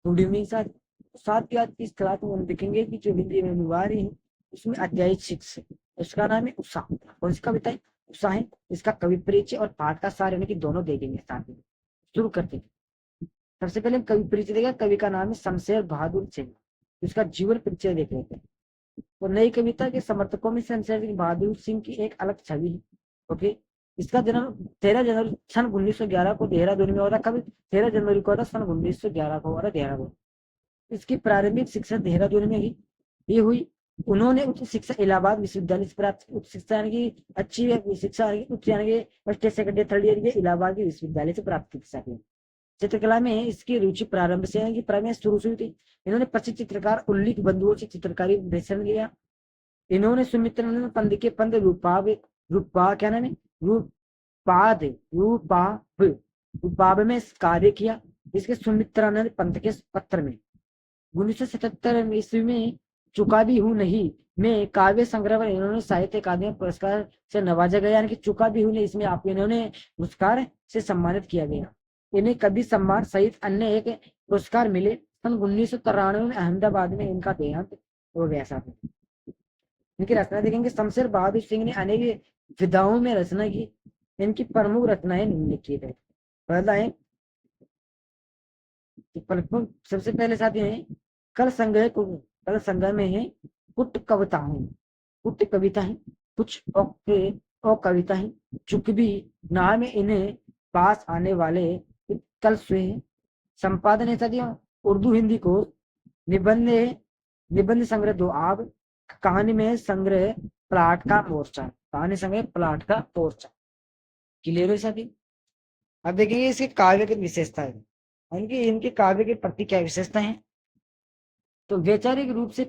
रूढ़ि में साथ साथ ही आज इस क्लास में हम देखेंगे कि जो हिंदी में अनुवाद है उसमें अध्याय 6 उसका नाम है उषा। कौन सी कविता है? उषा है। इसका कवि परिचय और पाठ का सार यानी कि दोनों देखेंगे साथ में। शुरू करते हैं। सबसे पहले हम कवि परिचय देखेंगे। कवि का नाम है शमशेर बहादुर सिंह। उसका जीवन परिचय देख लेते हैं। तो नई कविता के समर्थकों में शमशेर बहादुर सिंह की एक अलग छवि है। ओके। इसका जन्म 13 जनवरी सन 1911 को देहरादून में हुआ था। कब? 13 जनवरी को हुआ था, सन 1911 को हुआ था देहरादून। इसकी प्रारंभिक शिक्षा देहरादून में ही ये हुई। उन्होंने उच्च शिक्षा इलाहाबाद विश्वविद्यालय से प्राप्त की। उच्च शिक्षा यानी कि अच्छी शिक्षा उच्च यानी कि फर्स्ट सेकंड थर्ड ईयर के इलाहाबाद के विश्वविद्यालय से प्राप्त की शिक्षा की। चित्रकला में इसकी रुचि प्रारंभ से यानी कि प्रारंभ शुरू से हुई थी। इन्होंने प्रसिद्ध चित्रकार उल्लिख बंधुओं से चित्रकारी दर्शन किया। इन्होंने सुमित्रानंद पंत के पंत रूपा क्या नाम है, रूपाद रूपाभ रूपाभ में कार्य किया। इसके सुमित्रानंद पंत के पत्र में 1977 ईस्वी में चुका भी हूं नहीं में काव्य संग्रह पर इन्होंने साहित्य अकादमी पुरस्कार से नवाजा गया। यानी कि चुका भी हूं नहीं, इसमें आपको इन्होंने पुरस्कार से सम्मानित किया गया। इन्हें कवि सम्मान सहित अन्य एक पुरस्कार मिले। सन 1993 में अहमदाबाद में इनका देहांत हो गया। साथ इनकी रचना देखेंगे। शमशेर बहादुर सिंह ने अनेक विधाओं में रचना की। इनकी प्रमुख रचनाएं निम्नलिखित है। पहला है सबसे पहले साथी है कल संग्रह में है कुट कविता है। कुट कविता है कुछ और कविता है। चुकभी नाम है इन्हें पास आने वाले कल से संपादन है साथियों उर्दू हिंदी को। निबंध निबंध संग्रह दो आप। कहानी में संग्रह प्लाट का मोर्चा। कहानी संग्रह प्लाट का मोर्चा। क्लियर है साथी। अब देखेंगे इसके काव्य की विशेषता है। इनकी इनके काव्य के प्रति क्या विशेषता है। तो वैचारिक रूप से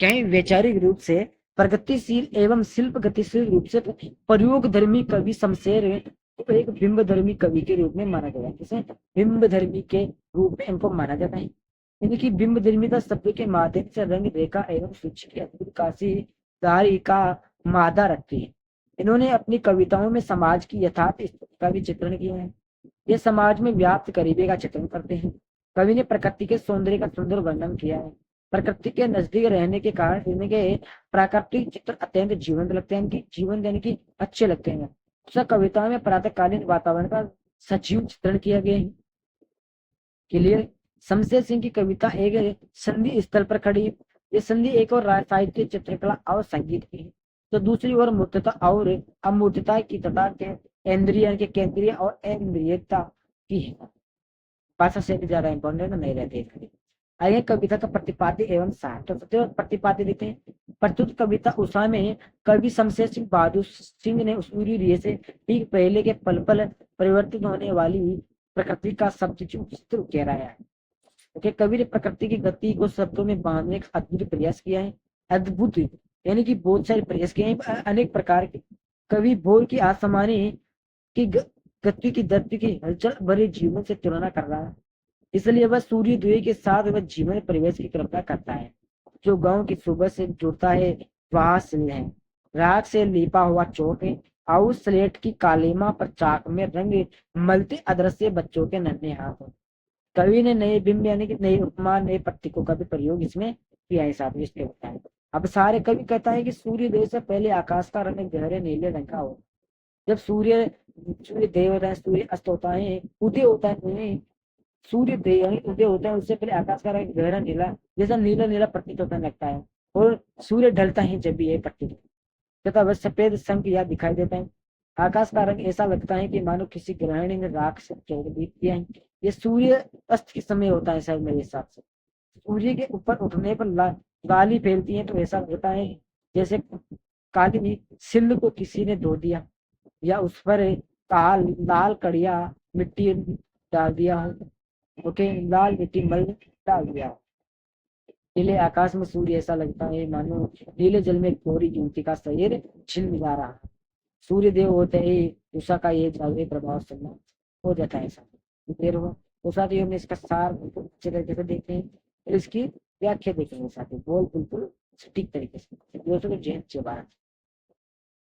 कहीं वैचारिक रूप से प्रगतिशील एवं शिल्प गतिशील रूप से प्रयोग धर्मी कवि शमशेर को एक बिंब धर्मी कवि के रूप में माना गया है। जिसे बिंब धर्मी के रूप में इनको माना जाता है। इनकी बिंब धर्मिता शब्द के माध्यम से रंग रेखा एवं सूची की अद्भुत काशीदारी का मादा रखती है। इन्होंने अपनी कविताओं में समाज की यथार्थ स्थिति का भी चित्रण किया है। ये समाज में व्याप्त करीबी का चित्रण करते हैं। कवि ने प्रकृति के सौंदर्य का सुंदर वर्णन किया है। प्रकृति के नजदीक रहने के कारण इनके प्राकृतिक चित्र अत्यंत जीवंत लगते हैं। इनकी जीवन यानी कि अच्छे लगते हैं। सब कविताओं में प्रातःकालीन वातावरण का सजीव चित्रण किया गया है। क्लियर। शमशेर सिंह की कविता एक संधि स्थल पर खड़ी है। ये संधि एक और साहित्य चित्रकला और संगीत की है। तो दूसरी ओर मूर्तता और अमूर्तता की तथा के इंद्रिय के केंद्रीय और इंद्रियता की है। भाषा से भी ज्यादा इंपॉर्टेंट नहीं रहती। आइए कविता का प्रतिपाद्य एवं साहित्य। तो प्रतिपाद्य देते हैं। प्रस्तुत कविता उषा में कवि शमशेर सिंह बहादुर सिंह ने सूर्योदय से ठीक पहले के पल पल परिवर्तित होने वाली प्रकृति का शब्द चित्र उकेरा है। ओके। कवि ने प्रकृति की गति को शब्दों में बांधने का अद्भुत प्रयास किया है। अद्भुत यानी कि बहुत सारे प्रयास किए हैं अनेक प्रकार के। कवि भोर की आसमानी की गति की दत्त की हलचल भरे जीवन से तुलना कर रहा है। इसलिए वह सूर्योदय के साथ वह जीवन परिवेश की कल्पना करता है। जो गांव की सुबह से जुड़ता है वह सिल है। राख से लिपा हुआ चौक है। और स्लेट की कालीमा पर चाक में रंग मलते अदृश्य बच्चों के नन्हे हाथ। कवि ने नए बिंब यानी कि नए उपमा नए प्रतीकों का भी प्रयोग इसमें किया है। साथ इसके बताएं। अब सारे कवि कहता है कि सूर्योदय से पहले आकाश का रंग गहरे नीले रंग का हो। जब सूर्य देव होता है, सूर्य अस्त होता है, उदय होता है, सूर्य यानी उदय होता है उससे पहले आकाश का रंग गहरा नीला जैसा नीला नीला प्रतीत होता लगता है। और सूर्य ढलता है जब भी ये प्रतीत तथा वह सफेद संख या दिखाई देता है। आकाश का रंग ऐसा लगता है कि मानो किसी ग्रहणी ने राख से चौक दीप दिया है। ये सूर्य अस्त के समय होता है शायद मेरे हिसाब से। सूर्य के ऊपर उठने पर लाली फैलती है तो ऐसा होता है जैसे काली सिल्ल को किसी ने धो दिया या उस पर लाल कड़िया मिट्टी डाल दिया हो। ओके। लाल मिट्टी मल डाल दिया हो। नीले आकाश में सूर्य ऐसा लगता है मानो नीले जल में गोरी युवती का शरीर झिलमिला रहा है। सूर्य देव होते ही उषा का ये जादुई प्रभाव से हो जाता है। देर हो उषा देव में इसका सार अच्छे तरीके से देखते हैं। फिर इसकी व्याख्या देखेंगे साथ ही बोल बिल्कुल सटीक तरीके से दोस्तों को जैन